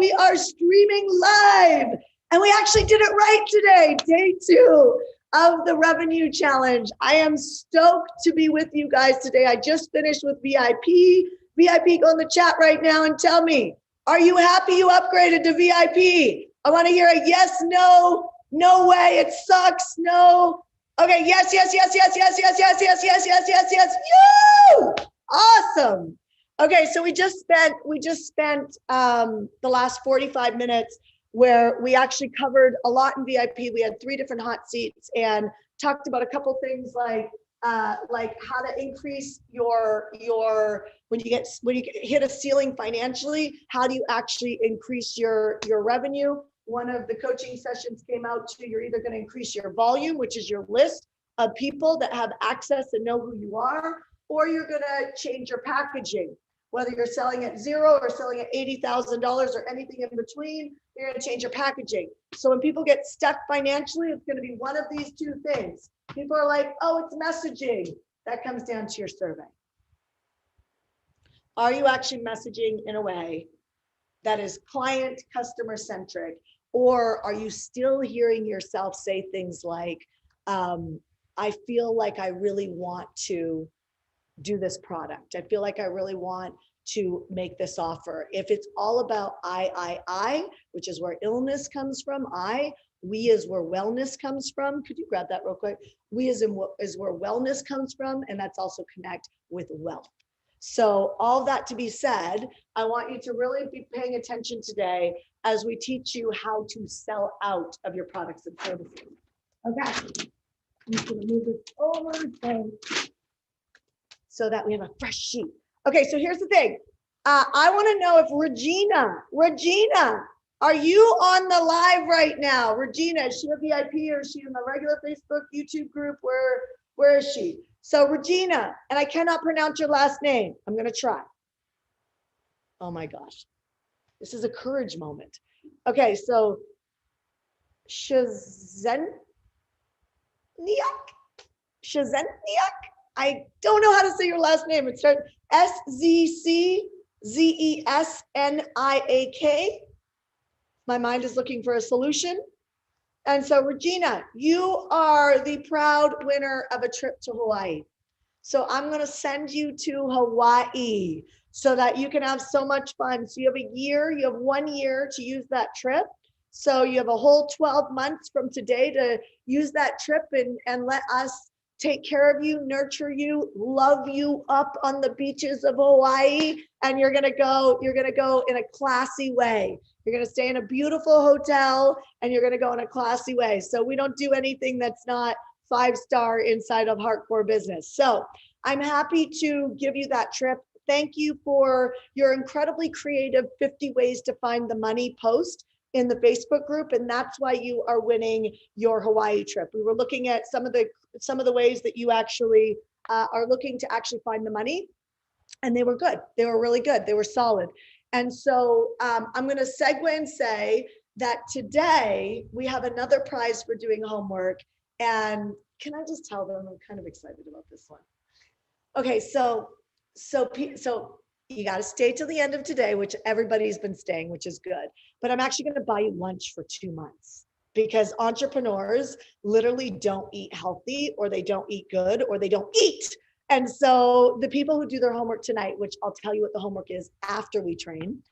we are streaming live, and we actually did it right today, day 2 of the revenue challenge. I am stoked to be with you guys today. I just finished with VIP. VIP, go in the chat right now and tell me, are you happy you upgraded to VIP? I want to hear a yes, no, no way, it sucks, no. Okay, yes, yes, yes, yes, yes, yes, yes, yes, yes, yes, yes, yes. You! Awesome. Okay, so we just spent the last 45 minutes where we actually covered a lot in VIP. We had 3 different hot seats and talked about a couple things like how to increase your when you hit a ceiling financially, how do you actually increase your revenue? One of the coaching sessions came out to you're either going to increase your volume, which is your list of people that have access and know who you are, or you're going to change your packaging. Whether you're selling at $0 or selling at $80,000 or anything in between, you're going to change your packaging. So when people get stuck financially, it's going to be one of these 2 things. People are like, oh, it's messaging. That comes down to your survey. Are you actually messaging in a way that is client customer centric? Or are you still hearing yourself say things like, I feel like I really want to do this product. I feel like I really want to make this offer. If it's all about I, which is where illness comes from, we is where wellness comes from. Could you grab that real quick? We is where wellness comes from, and that's also connect with wealth. So all that to be said, I want you to really be paying attention today as we teach you how to sell out of your products and services. Okay, I'm just gonna move this over so that we have a fresh sheet. Okay, so here's the thing. I wanna know if Regina, are you on the live right now? Regina, is she a VIP or is she in the regular Facebook, YouTube group? Where is she? So Regina, and I cannot pronounce your last name. I'm gonna try. Oh my gosh, this is a courage moment. Okay, so Shazeniak. I don't know how to say your last name. It starts SZCZESNIAK. My mind is looking for a solution. And so Regina, you are the proud winner of a trip to Hawaii. So I'm going to send you to Hawaii so that you can have so much fun. So you have 1 year to use that trip. So you have a whole 12 months from today to use that trip and let us take care of you, nurture you, love you up on the beaches of Hawaii. And you're gonna go in a classy way. You're gonna stay in a beautiful hotel and you're gonna go in a classy way. So we don't do anything that's not 5-star inside of HeartCore business. So I'm happy to give you that trip. Thank you for your incredibly creative 50 ways to find the money post in the Facebook group, and that's why you are winning your Hawaii trip. We were looking at some of the ways that you actually are looking to actually find the money, and they were good. They were really good. They were solid. And so I'm going to segue and say that today we have another prize for doing homework. And can I just tell them I'm kind of excited about this one? Okay, so you got to stay till the end of today, which everybody's been staying, which is good. But I'm actually going to buy you lunch for 2 months because entrepreneurs literally don't eat healthy, or they don't eat good, or they don't eat. And so the people who do their homework tonight, which I'll tell you what the homework is after we train,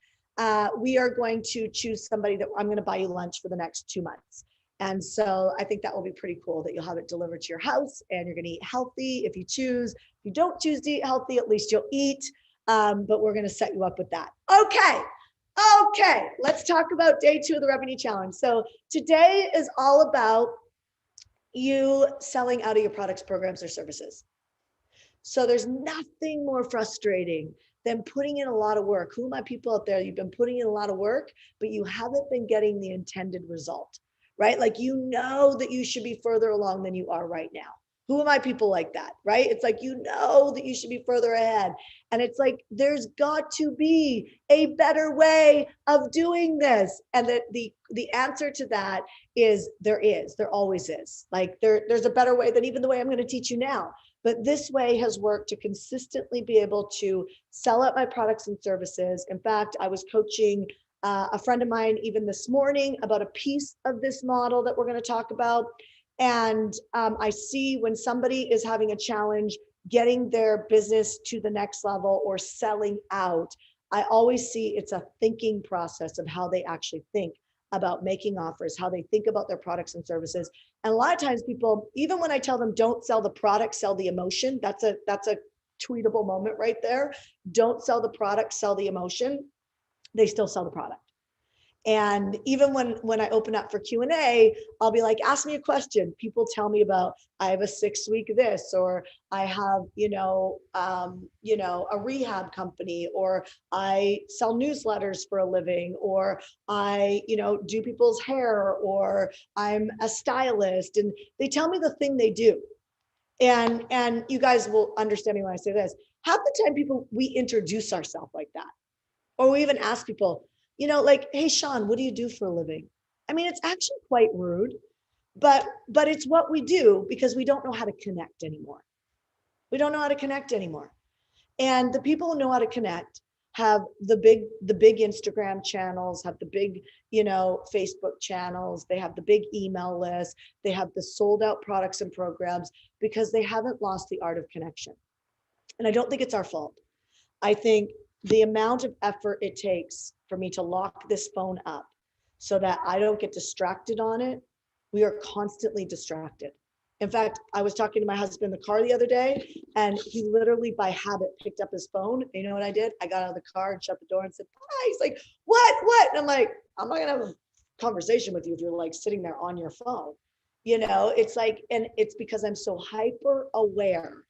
we are going to choose somebody that I'm going to buy you lunch for the next 2 months. And so I think that will be pretty cool that you'll have it delivered to your house and you're going to eat healthy if you choose. If you don't choose to eat healthy, at least you'll eat. But we're going to set you up with that. Okay, let's talk about day 2 of the revenue challenge. So today is all about you selling out of your products, programs, or services. So there's nothing more frustrating than putting in a lot of work. Who are my people out there? You've been putting in a lot of work, but you haven't been getting the intended result, right? Like, you know that you should be further along than you are right now. Who are my people like that, right? It's like, you know that you should be further ahead. And it's like, there's got to be a better way of doing this. And that the answer to that is there always is. Like there's a better way than even the way I'm going to teach you now. But this way has worked to consistently be able to sell out my products and services. In fact, I was coaching a friend of mine even this morning about a piece of this model that we're going to talk about. And I see when somebody is having a challenge getting their business to the next level or selling out, I always see it's a thinking process of how they actually think about making offers, how they think about their products and services. And a lot of times people, even when I tell them don't sell the product, sell the emotion, that's a tweetable moment right there. Don't sell the product, sell the emotion. They still sell the product. And even when I open up for Q&A, I'll be like, ask me a question. People tell me about, I have a 6-week this, or I have, a rehab company, or I sell newsletters for a living, or I, do people's hair, or I'm a stylist. And they tell me the thing they do. And you guys will understand me when I say this. Half the time we introduce ourselves like that. Or we even ask people, like, hey, Sean, what do you do for a living? I mean, it's actually quite rude, but it's what we do because we don't know how to connect anymore. We don't know how to connect anymore. And the people who know how to connect have the big Instagram channels, have the big, Facebook channels. They have the big email list. They have the sold out products and programs because they haven't lost the art of connection. And I don't think it's our fault. I think the amount of effort it takes for me to lock this phone up so that I don't get distracted on it, we are constantly distracted. In fact, I was talking to my husband in the car the other day, and he literally by habit picked up his phone. And you know what I did? I got out of the car and shut the door and said, bye. He's like, what? And I'm like, I'm not gonna have a conversation with you if you're like sitting there on your phone. It's like, and it's because I'm so hyper aware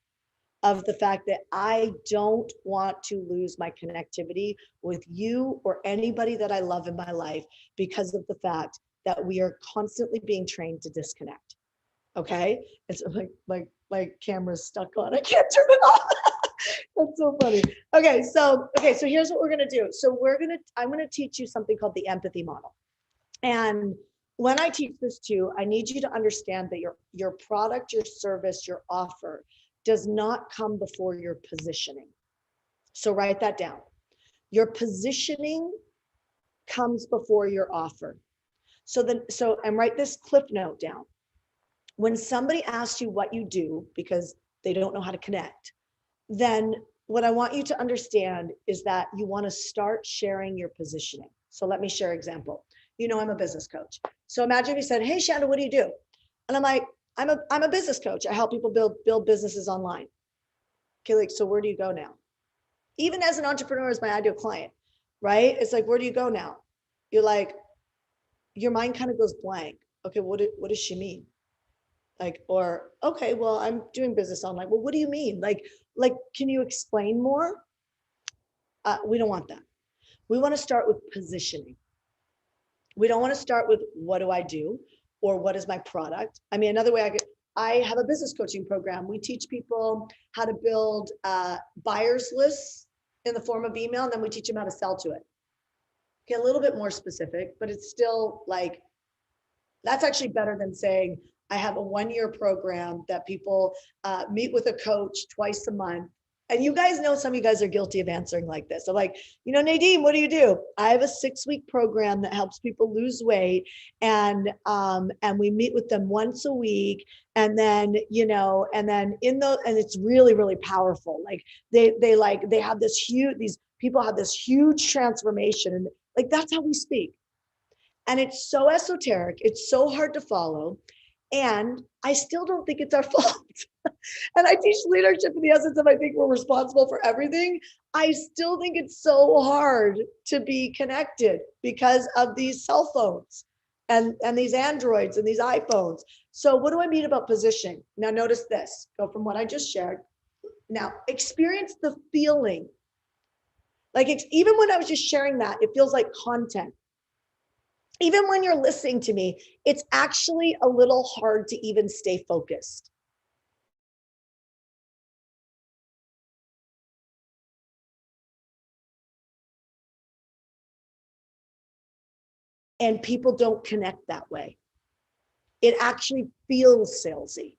of the fact that I don't want to lose my connectivity with you or anybody that I love in my life because of the fact that we are constantly being trained to disconnect. Okay. It's like my camera's stuck on. I can't turn it off. That's so funny. Okay. So here's what we're going to do. So I'm going to teach you something called the empathy model. And when I teach this too, I need you to understand that your product, your service, your offer does not come before your positioning. So write that down. Your positioning comes before your offer. And write this cliff note down. When somebody asks you what you do because they don't know how to connect, then what I want you to understand is that you want to start sharing your positioning. So let me share an example. I'm a business coach. So imagine if you said, hey, Shanda, what do you do? And I'm like, I'm a business coach. I help people build businesses online. Okay, like, so where do you go now? Even as an entrepreneur, as my ideal client, right? It's like, where do you go now? You're like, your mind kind of goes blank. Okay, what does she mean? Like, or, okay, well, I'm doing business online. Well, what do you mean? Like, can you explain more? We don't want that. We want to start with positioning. We don't want to start with what do I do or what is my product. I mean, another way I have a business coaching program. We teach people how to build buyers lists in the form of email, and then we teach them how to sell to it. Okay, a little bit more specific, but it's still like, that's actually better than saying, I have a 1-year program that people meet with a coach twice a month. And you guys know, some of you guys are guilty of answering like this. So like, Nadine, what do you do? I have a 6-week program that helps people lose weight. And we meet with them once a week. And then, and it's really, really powerful. Like they have this huge, these people have this huge transformation. And like, that's how we speak. And it's so esoteric. It's so hard to follow. And I still don't think it's our fault. And I teach leadership in the essence of, I think we're responsible for everything. I still think it's so hard to be connected because of these cell phones and these Androids and these iPhones. So what do I mean about positioning? Now notice this, go from what I just shared. Now experience the feeling. Like even when I was just sharing that, it feels like content. Even when you're listening to me, it's actually a little hard to even stay focused. And people don't connect that way. It actually feels salesy.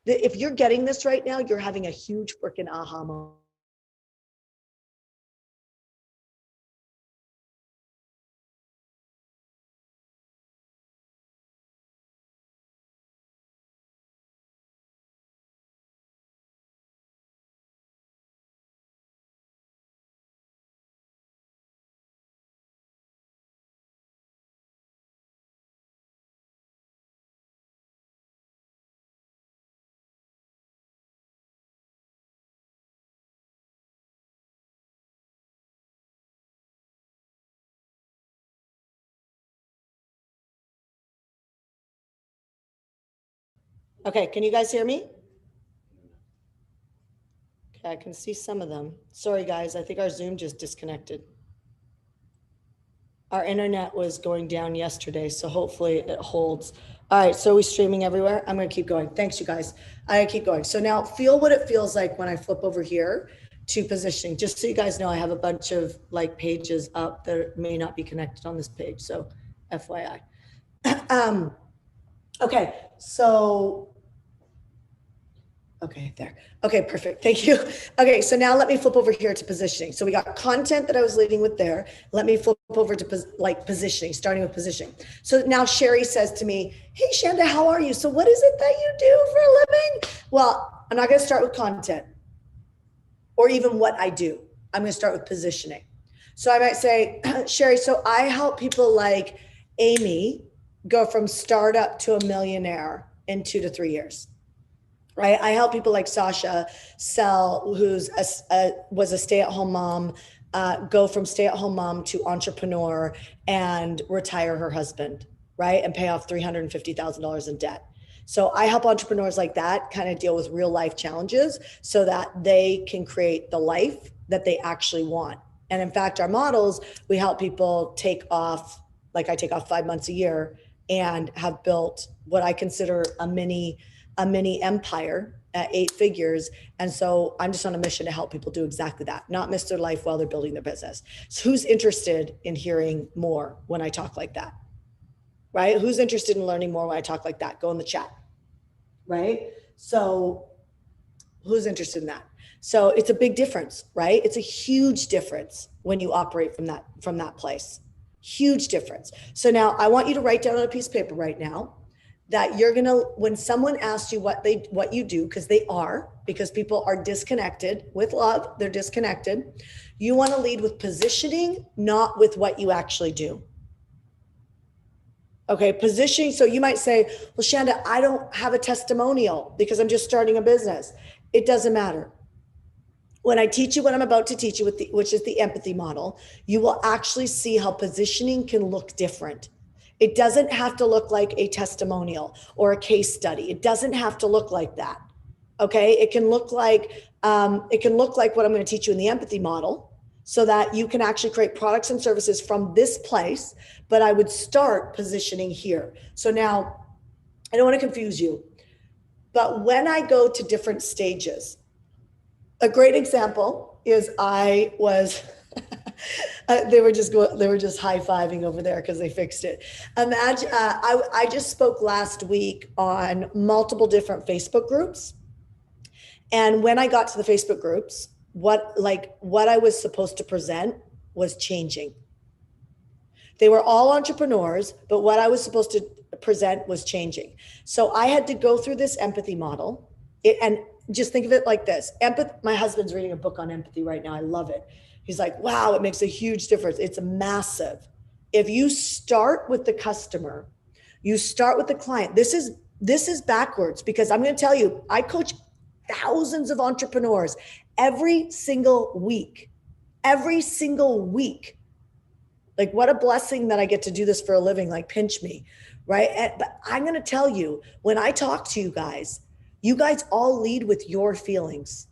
If you're getting this right now, you're having a huge freaking aha moment. Okay, can you guys hear me? Okay, I can see some of them. Sorry, guys, I think our Zoom just disconnected. Our internet was going down yesterday, so hopefully it holds. All right, so are we streaming everywhere? I'm gonna keep going. Thanks, you guys. I keep going. So now feel what it feels like when I flip over here to positioning. Just so you guys know, I have a bunch of like pages up that may not be connected on this page, so FYI. Okay, so okay, there. Okay, perfect. Thank you. Okay, so now let me flip over here to positioning. So we got content that I was leading with there. Let me flip over to positioning, starting with positioning. So now Sherry says to me, hey, Shanda, how are you? So what is it that you do for a living? Well, I'm not going to start with content or even what I do. I'm going to start with positioning. So I might say, Sherry, so I help people like Amy go from startup to a millionaire in 2 to 3 years. Right? I help people like Sasha sell, who's was a stay-at-home mom, go from stay-at-home mom to entrepreneur and retire her husband, right? And pay off $350,000 in debt. So I help entrepreneurs like that kind of deal with real life challenges so that they can create the life that they actually want. And in fact, our models, we help people take off, like I take off 5 months a year and have built what I consider a mini empire at 8 figures. And so I'm just on a mission to help people do exactly that, not miss their life while they're building their business. So who's interested in hearing more when I talk like that? Right? Who's interested in learning more when I talk like that? Go in the chat. Right? So who's interested in that? So it's a big difference, right? It's a huge difference when you operate from that place. Huge difference. So now I want you to write down on a piece of paper right now that you're going to, when someone asks you what you do, because people are disconnected with love, they're disconnected. You want to lead with positioning, not with what you actually do. Okay, positioning. So you might say, well, Shanda, I don't have a testimonial because I'm just starting a business. It doesn't matter. When I teach you what I'm about to teach you, which is the empathy model, you will actually see how positioning can look different. It doesn't have to look like a testimonial or a case study. It doesn't have to look like that. Okay, it can look like what I'm going to teach you in the empathy model, so that you can actually create products and services from this place. But I would start positioning here. So now, I don't want to confuse you, but when I go to different stages, a great example is I was. They were just high-fiving over there because they fixed it. Imagine I just spoke last week on multiple different Facebook groups, and when I got to the Facebook groups, what I was supposed to present was changing. They were all entrepreneurs, but what I was supposed to present was changing. So I had to go through this empathy model, and just think of it like this. My husband's reading a book on empathy right now. I love it. He's like, wow, it makes a huge difference. It's massive. If you start with the customer, you start with the client. This is backwards, because I'm going to tell you, I coach thousands of entrepreneurs every single week. Like, what a blessing that I get to do this for a living, like pinch me, right? But I'm going to tell you, when I talk to you guys all lead with your feelings,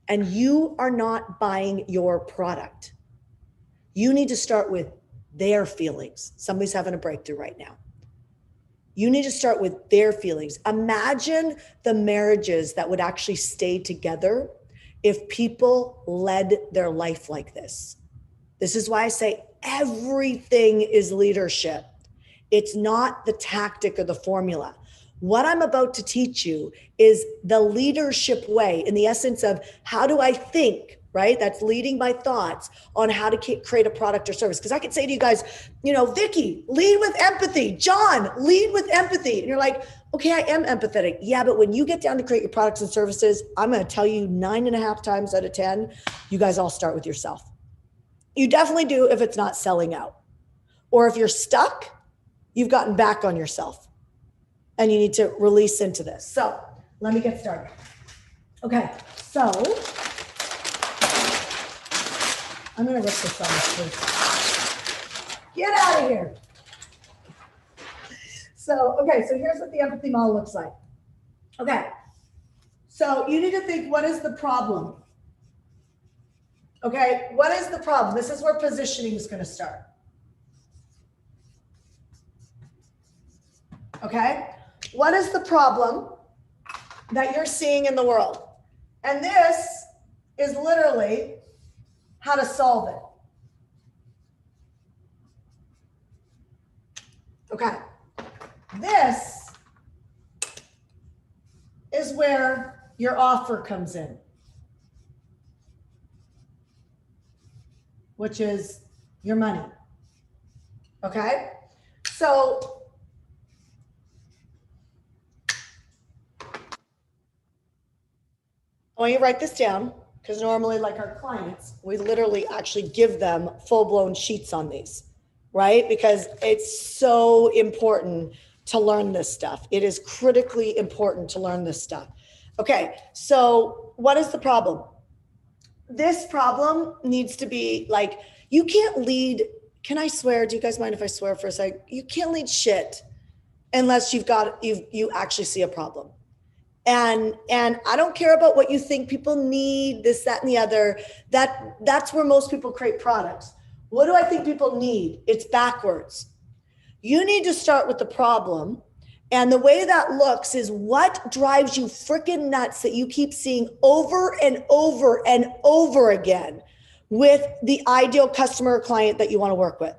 and you are not buying your product. You need to start with their feelings. Somebody's having a breakthrough right now. You need to start with their feelings. Imagine the marriages that would actually stay together if people led their life like this. This is why I say everything is leadership. It's not the tactic or the formula. What I'm about to teach you is the leadership way, in the essence of how do I think, right? That's leading my thoughts on how to create a product or service. Because I could say to you guys, Vicky, lead with empathy. John, lead with empathy. And you're like, okay, I am empathetic. Yeah, but when you get down to create your products and services, I'm going to tell you 9.5 times out of 10, you guys all start with yourself. You definitely do if it's not selling out. Or if you're stuck, you've gotten back on yourself. And you need to release into this. So let me get started. Okay, so I'm going to rip this off, please. Get out of here. So here's what the empathy model looks like. Okay. So you need to think, what is the problem? Okay, what is the problem? This is where positioning is going to start. Okay, what is the problem that you're seeing in the world? And this is literally how to solve it. Okay, this is where your offer comes in, which is your money. Okay, so I want you to write this down, because normally, like our clients, we literally actually give them full-blown sheets on these, right? Because it's so important to learn this stuff. It is critically important to learn this stuff. Okay, so what is the problem? This problem needs to be like, you can't lead, can I swear? Do you guys mind if I swear for a sec? You can't lead shit unless you actually see a problem. And I don't care about what you think people need, this, that, and the other. That's where most people create products. What do I think people need? It's backwards. You need to start with the problem. And the way that looks is what drives you freaking nuts that you keep seeing over and over and over again with the ideal customer or client that you want to work with.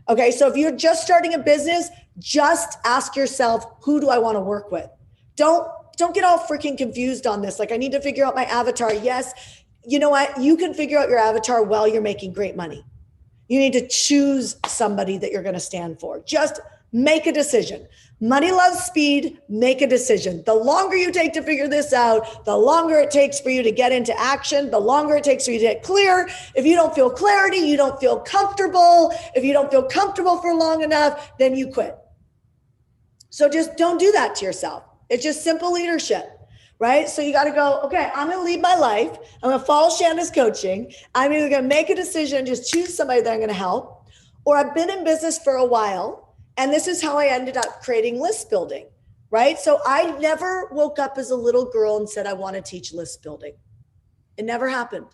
Okay, so if you're just starting a business, just ask yourself, who do I want to work with? Don't get all freaking confused on this. Like, I need to figure out my avatar. Yes, you know what? You can figure out your avatar while you're making great money. You need to choose somebody that you're going to stand for. Just make a decision. Money loves speed. Make a decision. The longer you take to figure this out, the longer it takes for you to get into action, the longer it takes for you to get clear. If you don't feel clarity, you don't feel comfortable. If you don't feel comfortable for long enough, then you quit. So just don't do that to yourself. It's just simple leadership, right? So you got to go, okay, I'm going to lead my life. I'm going to follow Shanna's coaching. I'm either going to make a decision, just choose somebody that I'm going to help, or I've been in business for a while. And this is how I ended up creating list building, right? So I never woke up as a little girl and said, I want to teach list building. It never happened.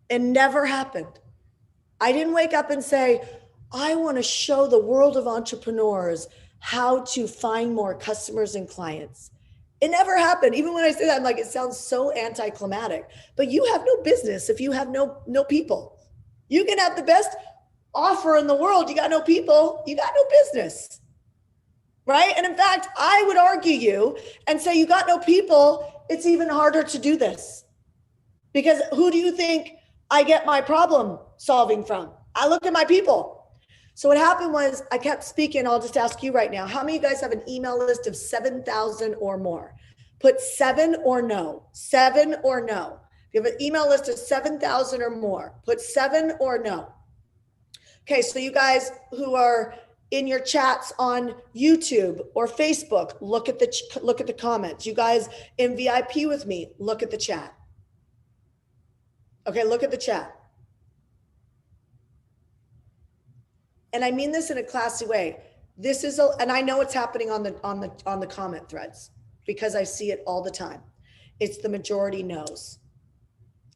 It never happened. I didn't wake up and say, I want to show the world of entrepreneurs how to find more customers and clients. It never happened. Even when I say that, I'm like, it sounds so anticlimactic, but you have no business if you have no people. You can have the best offer in the world. You got no people, you got no business, right? And in fact, I would argue you and say you got no people, it's even harder to do this. Because who do you think I get my problem solving from? I look at my people. So what happened was I kept speaking. I'll just ask you right now, how many of you guys have an email list of 7,000 or more? Put 7 or no, 7 or no. If you have an email list of 7,000 or more, put 7 or no. Okay, so you guys who are in your chats on YouTube or Facebook, look at the comments. You guys in VIP with me, look at the chat. Okay, look at the chat. And I mean this in a classy way. This is, and I know it's happening on the comment threads because I see it all the time. It's the majority knows.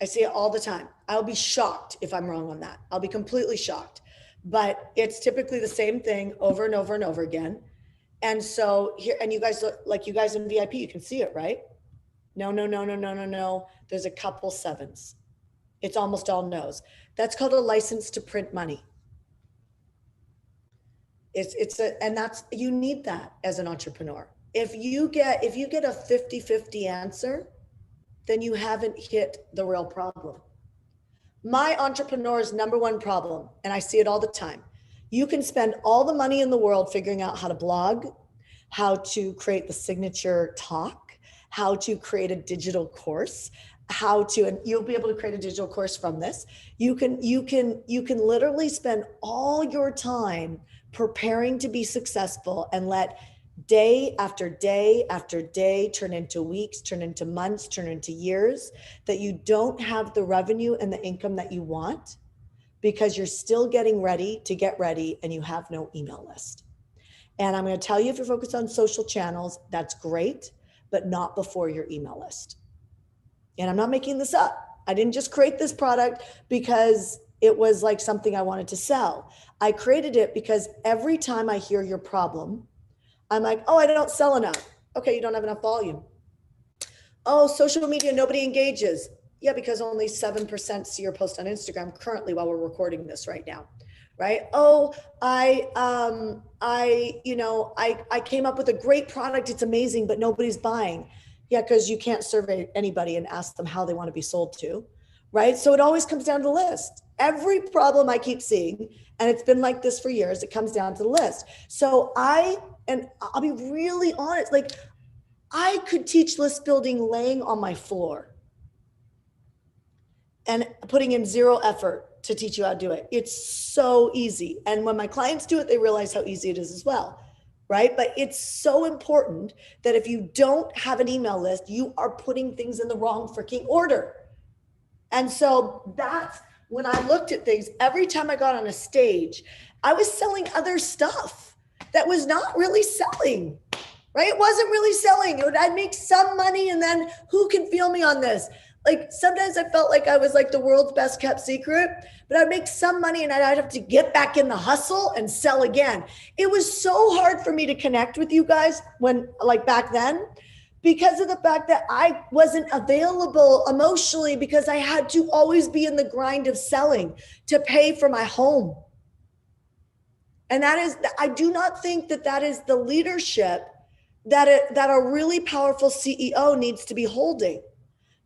I see it all the time. I'll be shocked if I'm wrong on that. I'll be completely shocked. But it's typically the same thing over and over and over again. And so here, and you guys look like you guys in VIP, you can see it, right? No. There's a couple 7s. It's almost all no's. That's called a license to print money. And that's, you need that as an entrepreneur. If you get a 50-50 answer, then you haven't hit the real problem. My entrepreneur's number one problem, and I see it all the time, you can spend all the money in the world figuring out how to blog, how to create the signature talk, how to create a digital course, and you'll be able to create a digital course from this. You can literally spend all your time preparing to be successful and let day after day after day turn into weeks, turn into months, turn into years, that you don't have the revenue and the income that you want because you're still getting ready to get ready and you have no email list. And I'm going to tell you, if you're focused on social channels, that's great. but not before your email list. And I'm not making this up. I didn't just create this product because it was like something I wanted to sell. I created it because every time I hear your problem, I'm like, oh, I don't sell enough. Okay, you don't have enough volume. Oh, social media, nobody engages. Yeah, because only 7% see your post on Instagram currently while we're recording this right now. Right? Oh, I came up with a great product. It's amazing, but nobody's buying. Yeah, because you can't survey anybody and ask them how they want to be sold to. Right? So it always comes down to the list. Every problem I keep seeing, and it's been like this for years, it comes down to the list. So I'll be really honest, like I could teach list building laying on my floor and putting in zero effort to teach you how to do it. It's so easy. And when my clients do it, they realize how easy it is as well, right? But it's so important that if you don't have an email list, you are putting things in the wrong freaking order. And so that's when I looked at things, every time I got on a stage, I was selling other stuff that was not really selling, right? It wasn't really selling. I'd make some money and then who can feel me on this? Like sometimes I felt like I was like the world's best kept secret, but I'd make some money and I'd have to get back in the hustle and sell again. It was so hard for me to connect with you guys when like back then, because of the fact that I wasn't available emotionally because I had to always be in the grind of selling to pay for my home. And I do not think that is the leadership that a really powerful CEO needs to be holding.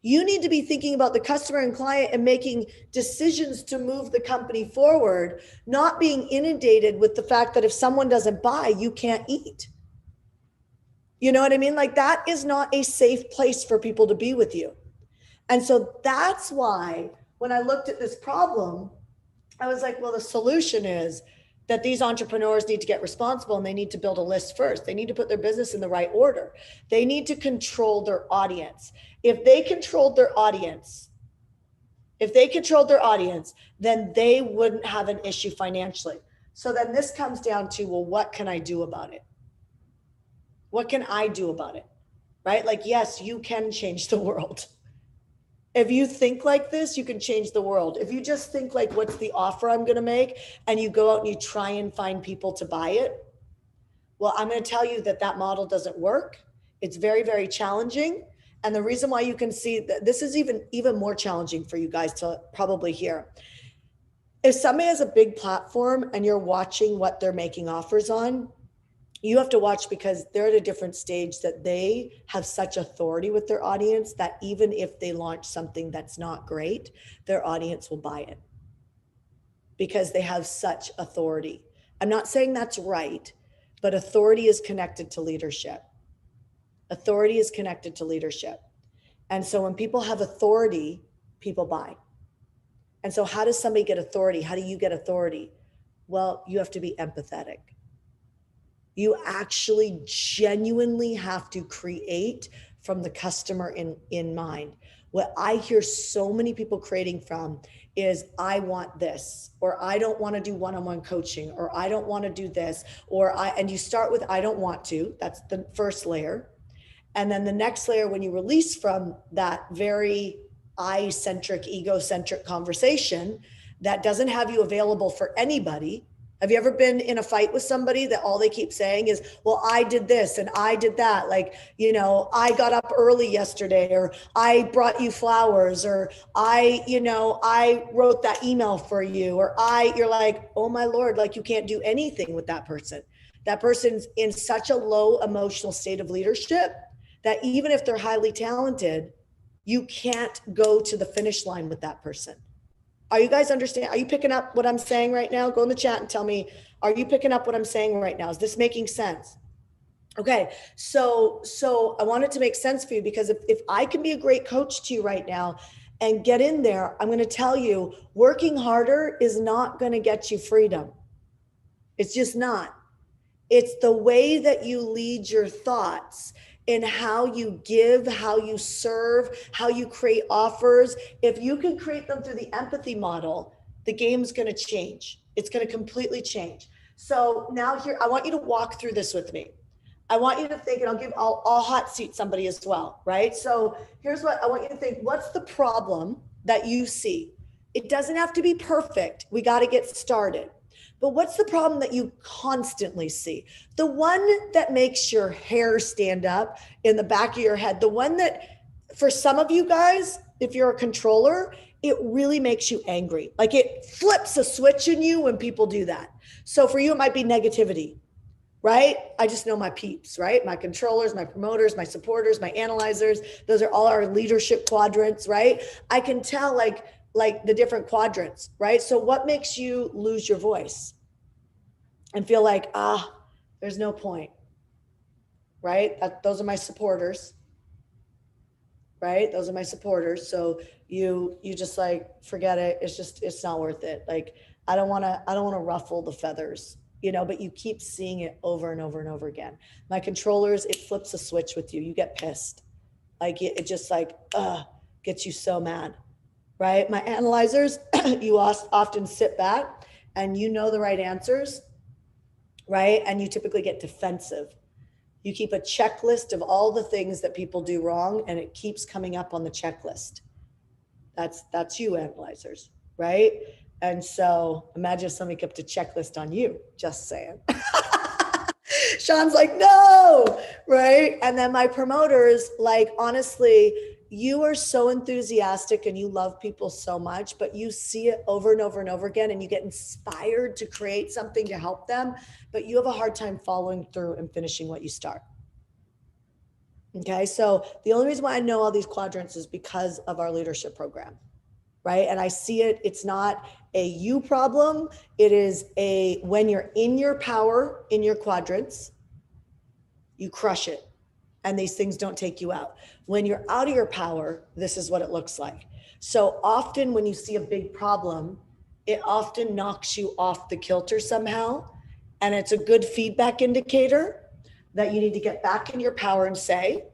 You need to be thinking about the customer and client and making decisions to move the company forward, not being inundated with the fact that if someone doesn't buy, you can't eat. You know what I mean? Like that is not a safe place for people to be with you. And so that's why when I looked at this problem, I was like, well, the solution is that these entrepreneurs need to get responsible and they need to build a list first. They need to put their business in the right order. They need to control their audience. If they controlled their audience, then they wouldn't have an issue financially. So then this comes down to, well, what can I do about it? What can I do about it? Right? Like, yes, you can change the world. If you think like this, you can change the world. If you just think like, what's the offer I'm going to make? And you go out and you try and find people to buy it. Well, I'm going to tell you that model doesn't work. It's very, very challenging. And the reason why you can see that this is even more challenging for you guys to probably hear. If somebody has a big platform and you're watching what they're making offers on, you have to watch because they're at a different stage that they have such authority with their audience that even if they launch something that's not great, their audience will buy it because they have such authority. I'm not saying that's right, but authority is connected to leadership. Authority is connected to leadership. And so when people have authority, people buy. And so how does somebody get authority? How do you get authority? Well, you have to be empathetic. You actually genuinely have to create from the customer in mind. What I hear so many people creating from is I want this, or I don't want to do one-on-one coaching, or I don't want to do this, and you start with I don't want to. That's the first layer. And then the next layer, when you release from that very I-centric, egocentric conversation that doesn't have you available for anybody. Have you ever been in a fight with somebody that all they keep saying is, well, I did this and I did that. Like, you know, I got up early yesterday, or I brought you flowers, or I wrote that email for you, or you're like, oh my Lord, like you can't do anything with that person. That person's in such a low emotional state of leadership that even if they're highly talented, you can't go to the finish line with that person. Are you guys understand? Are you picking up what I'm saying right now? Go in the chat and tell me, are you picking up what I'm saying right now? Is this making sense? Okay, so I want it to make sense for you, because if I can be a great coach to you right now and get in there, I'm going to tell you, working harder is not going to get you freedom. It's just not. It's the way that you lead your thoughts in how you give, how you serve, how you create offers. If you can create them through the empathy model, the game's going to change. It's going to completely change. So now here, I want you to walk through this with me. I want you to think, and I'll hot seat somebody as well, right? So here's what I want you to think. What's the problem that you see? It doesn't have to be perfect. We got to get started. But what's the problem that you constantly see? The one that makes your hair stand up in the back of your head, the one that for some of you guys, if you're a controller, it really makes you angry. Like it flips a switch in you when people do that. So for you, it might be negativity, right? I just know my peeps, right? My controllers, my promoters, my supporters, my analyzers. Those are all our leadership quadrants, right? I can tell like the different quadrants, right? So what makes you lose your voice and feel like, there's no point, right? Those are my supporters, right? Those are my supporters. So you just like, forget it. It's not worth it. Like, I don't want to ruffle the feathers, but you keep seeing it over and over and over again. My controllers, it flips a switch with you. You get pissed. Like it just like, gets you so mad, right? My analyzers, you often sit back and you know the right answers, right? And you typically get defensive. You keep a checklist of all the things that people do wrong, and it keeps coming up on the checklist. That's you analyzers, right? And so imagine if somebody kept a checklist on you, just saying. Sean's like, no, right? And then my promoters, like, honestly, you are so enthusiastic and you love people so much, but you see it over and over and over again, and you get inspired to create something to help them, but you have a hard time following through and finishing what you start. Okay, so the only reason why I know all these quadrants is because of our leadership program, right? And I see it, it's not a you problem, it is a, when you're in your power, in your quadrants, you crush it. And these things don't take you out. When you're out of your power, this is what it looks like. So often when you see a big problem, it often knocks you off the kilter somehow. And it's a good feedback indicator that you need to get back in your power and say,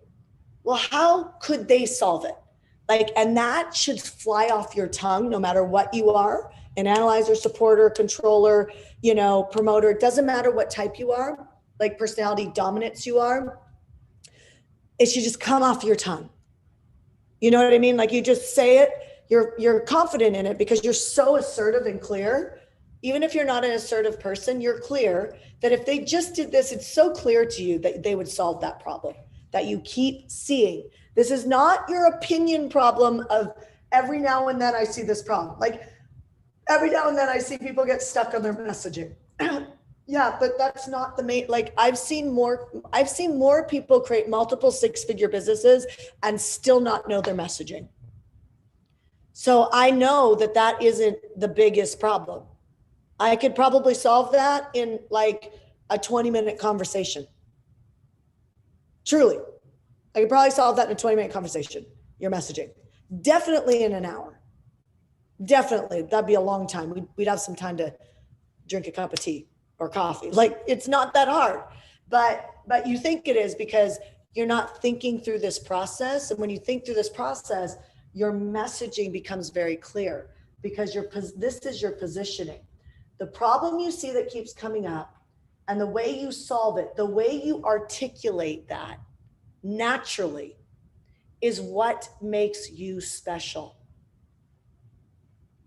well, how could they solve it? Like, and that should fly off your tongue no matter what you are, an analyzer, supporter, controller, promoter. It doesn't matter what type you are, like personality dominance you are. It should just come off your tongue. You know what I mean? Like you just say it, you're confident in it because you're so assertive and clear. Even if you're not an assertive person, you're clear that if they just did this, it's so clear to you that they would solve that problem that you keep seeing. This is not your opinion problem of every now and then I see this problem. Like every now and then I see people get stuck on their messaging. Yeah, but that's not the main, like I've seen more people create multiple six-figure businesses and still not know their messaging. So I know that isn't the biggest problem. I could probably solve that in like a 20-minute conversation. Truly. I could probably solve that in a 20-minute conversation, your messaging. Definitely in an hour. Definitely. That'd be a long time. We'd have some time to drink a cup of tea or coffee. Like it's not that hard, but you think it is because you're not thinking through this process. And when you think through this process, your messaging becomes very clear because this is your positioning. The problem you see that keeps coming up and the way you solve it, the way you articulate that naturally is what makes you special.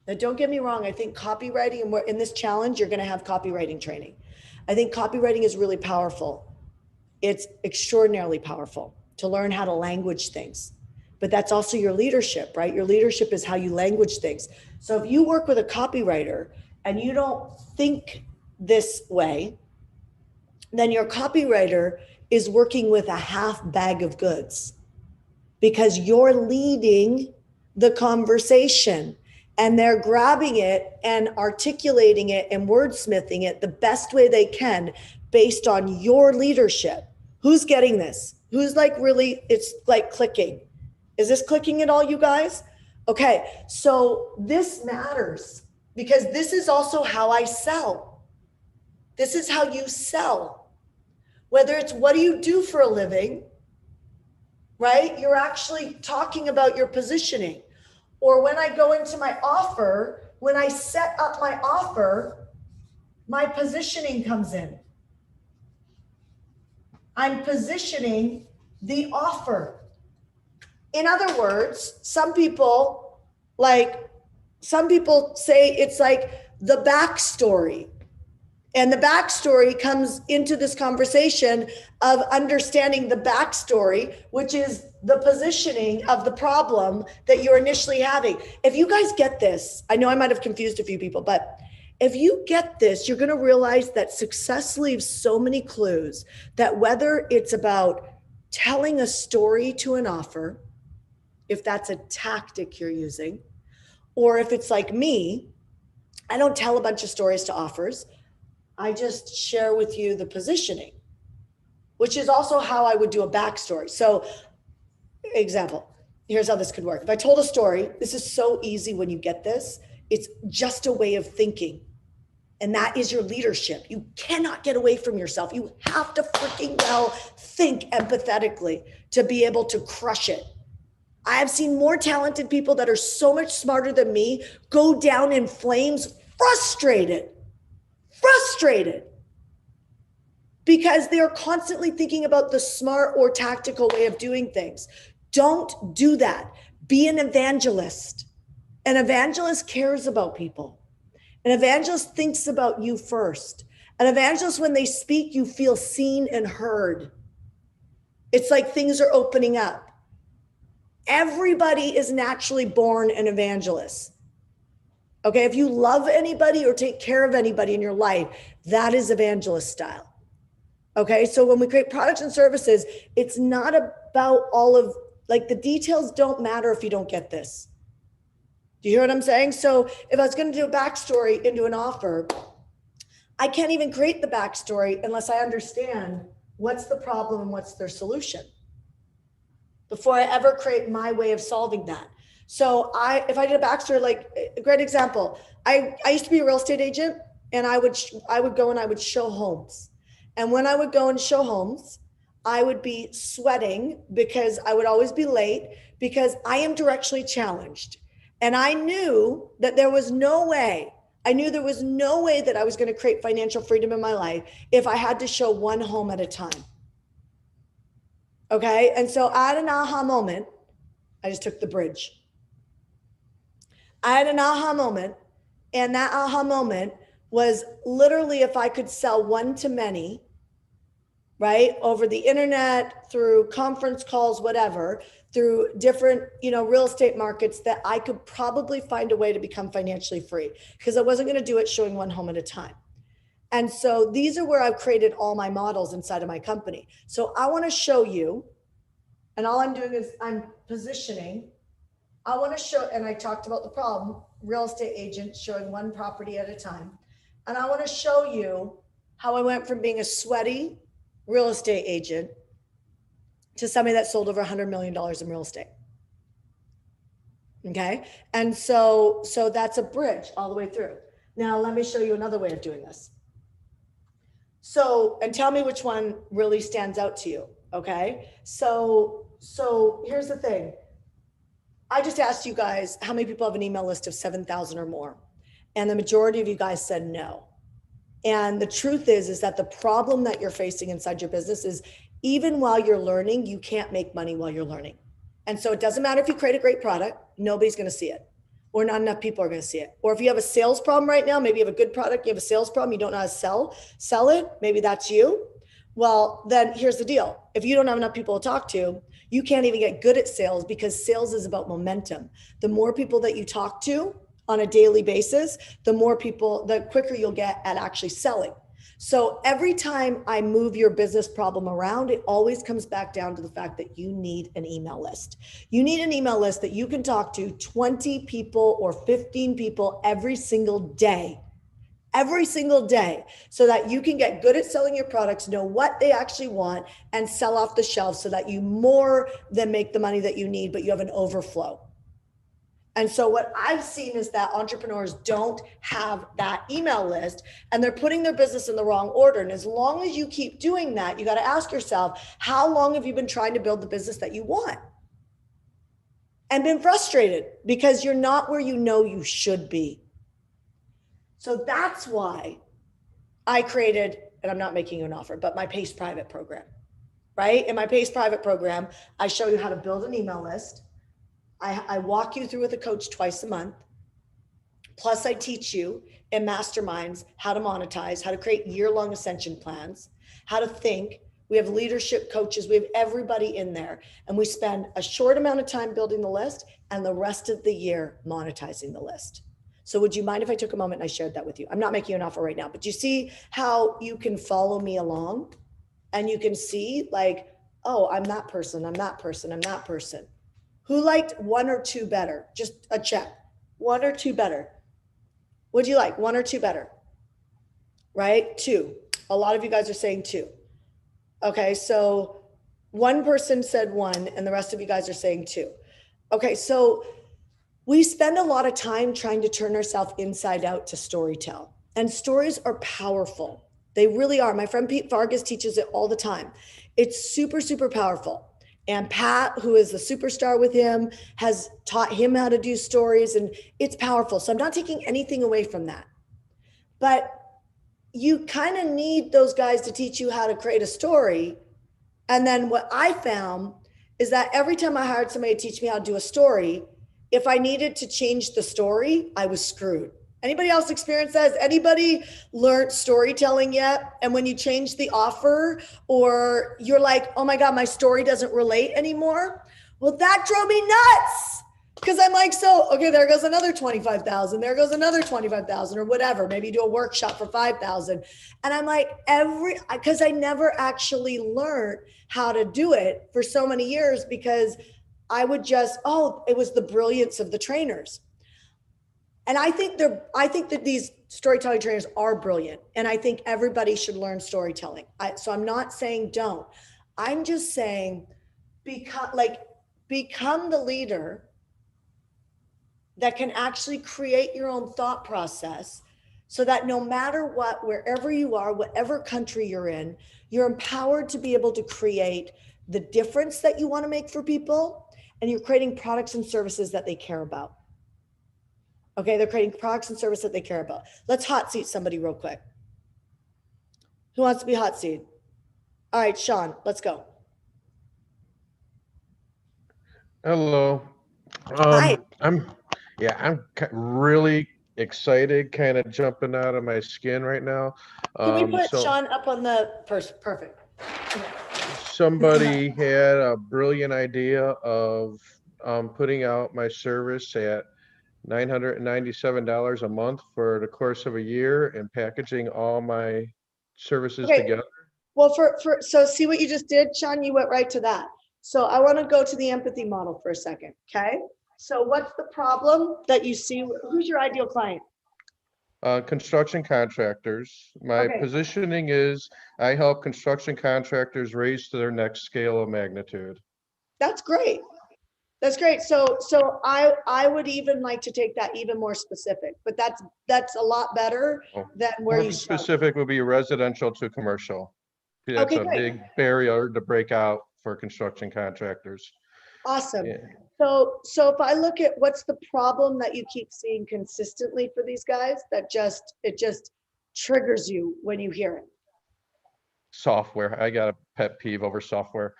Now, don't get me wrong. I think copywriting, and in this challenge, you're going to have copywriting training. I think copywriting is really powerful. It's extraordinarily powerful to learn how to language things. But that's also your leadership, right? Your leadership is how you language things. So if you work with a copywriter and you don't think this way, then your copywriter is working with a half bag of goods because you're leading the conversation. And they're grabbing it and articulating it and wordsmithing it the best way they can based on your leadership. Who's getting this? Who's like really, it's like clicking. Is this clicking at all, you guys? Okay, so this matters because this is also how I sell. This is how you sell. Whether it's what do you do for a living, right? You're actually talking about your positioning. Or when I go into my offer, when I set up my offer, my positioning comes in. I'm positioning the offer. In other words, some people say it's like the backstory. And the backstory comes into this conversation of understanding the backstory, which is the positioning of the problem that you're initially having. If you guys get this, I know I might have confused a few people, but if you get this, you're going to realize that success leaves so many clues that whether it's about telling a story to an offer, if that's a tactic you're using, or if it's like me, I don't tell a bunch of stories to offers. I just share with you the positioning, which is also how I would do a backstory. So, example, here's how this could work. If I told a story, this is so easy when you get this. It's just a way of thinking. And that is your leadership. You cannot get away from yourself. You have to freaking well think empathetically to be able to crush it. I have seen more talented people that are so much smarter than me go down in flames, frustrated, because they're constantly thinking about the smart or tactical way of doing things. Don't do that. Be an evangelist. An evangelist cares about people. An evangelist thinks about you first. An evangelist, when they speak, you feel seen and heard. It's like things are opening up. Everybody is naturally born an evangelist. Okay, if you love anybody or take care of anybody in your life, that is evangelist style. Okay, so when we create products and services, it's not about all of, like, the details don't matter if you don't get this. Do you hear what I'm saying? So if I was going to do a backstory into an offer, I can't even create the backstory unless I understand what's the problem and what's their solution before I ever create my way of solving that. So if I did a backstory, like a great example, I used to be a real estate agent, and I would go and I would show homes. And when I would go and show homes, I would be sweating because I would always be late because I am directionally challenged. And I knew that there was no way that I was going to create financial freedom in my life if I had to show one home at a time. Okay. And so I had an aha moment. I just took the bridge. I had an aha moment. And that aha moment was literally if I could sell one to many, right, over the internet, through conference calls, whatever, through different, real estate markets, that I could probably find a way to become financially free, because I wasn't going to do it showing one home at a time. And so these are where I've created all my models inside of my company. So I want to show you, and all I'm doing is I'm positioning. I want to show, and I talked about the problem, real estate agent showing one property at a time. And I want to show you how I went from being a sweaty real estate agent to somebody that sold over $100 million in real estate. Okay. And so that's a bridge all the way through. Now, let me show you another way of doing this. So, and tell me which one really stands out to you. Okay. So here's the thing. I just asked you guys, how many people have an email list of 7,000 or more? And the majority of you guys said no. And the truth is that the problem that you're facing inside your business is, even while you're learning, you can't make money while you're learning. And so it doesn't matter if you create a great product, nobody's going to see it, or not enough people are going to see it. Or if you have a sales problem right now, maybe you have a good product, you have a sales problem, you don't know how to sell it, maybe that's you. Well, then here's the deal. If you don't have enough people to talk to, you can't even get good at sales, because sales is about momentum. The more people that you talk to on a daily basis, the quicker you'll get at actually selling. So every time I move your business problem around, it always comes back down to the fact that you need an email list. You need an email list that you can talk to 20 people or 15 people every single day, so that you can get good at selling your products, know what they actually want, and sell off the shelf, so that you more than make the money that you need, but you have an overflow. And so what I've seen is that entrepreneurs don't have that email list, and they're putting their business in the wrong order. And as long as you keep doing that, you got to ask yourself, how long have you been trying to build the business that you want and been frustrated because you're not where you know you should be? So that's why I created, and I'm not making you an offer, but my Pace Private program. right? In my PACE private program, I show you how to build an email list. I walk you through with a coach twice a month. Plus, I teach you in masterminds how to monetize, how to create year-long ascension plans, how to think. We have leadership coaches. We have everybody in there. And we spend a short amount of time building the list and the rest of the year monetizing the list. So would you mind if I took a moment and I shared that with you? I'm not making an offer right now, but you see how you can follow me along and you can see like, oh, I'm that person, I'm that person, I'm that person. Who liked one or two better? Just a check. One or two better. Would you like one or two better? Right? Two. A lot of you guys are saying two. Okay, so one person said one and the rest of you guys are saying two. Okay, so we spend a lot of time trying to turn ourselves inside out to storytell. And stories are powerful. They really are. My friend Pete Vargas teaches it all the time. It's super, super powerful. And Pat, who is the superstar with him, has taught him how to do stories, and it's powerful. So I'm not taking anything away from that. But you kind of need those guys to teach you how to create a story. And then what I found is that every time I hired somebody to teach me how to do a story, if I needed to change the story, I was screwed. Anybody else experience that? Has anybody learned storytelling yet? And when you change the offer or you're like, oh my God, my story doesn't relate anymore. Well, that drove me nuts. Because I'm like, so, okay, there goes another 25,000. There goes another 25,000 or whatever. Maybe you do a workshop for 5,000. And I'm like, because I never actually learned how to do it for so many years because I would just, it was the brilliance of the trainers. And I think that these storytelling trainers are brilliant. And I think everybody should learn storytelling. So I'm not saying don't. I'm just saying become the leader that can actually create your own thought process so that no matter what, wherever you are, whatever country you're in, you're empowered to be able to create the difference that you want to make for people. And you're creating products and services that they care about. Okay, they're creating products and services that they care about. Let's hot seat somebody real quick. Who wants to be hot seat? All right, Sean, let's go. Hello. Hi. I'm really excited, kind of jumping out of my skin right now. Can we put So Sean up on the first? Perfect. somebody had a brilliant idea of putting out my service at $997 a month for the course of a year and packaging all my services together. Well, so see what you just did, Sean? You went right to that. So I want to go to the empathy model for a second. Okay. So what's the problem that you see? Who's your ideal client? Construction contractors. My positioning is I help construction contractors raise to their next scale of magnitude. That's great. That's great. So I would even like to take that even more specific, but that's a lot better than where you specific would be residential to commercial. That's a big barrier to break out for construction contractors. Awesome. Yeah. So if I look at what's the problem that you keep seeing consistently for these guys that it just triggers you when you hear it. Software. I got a pet peeve over software.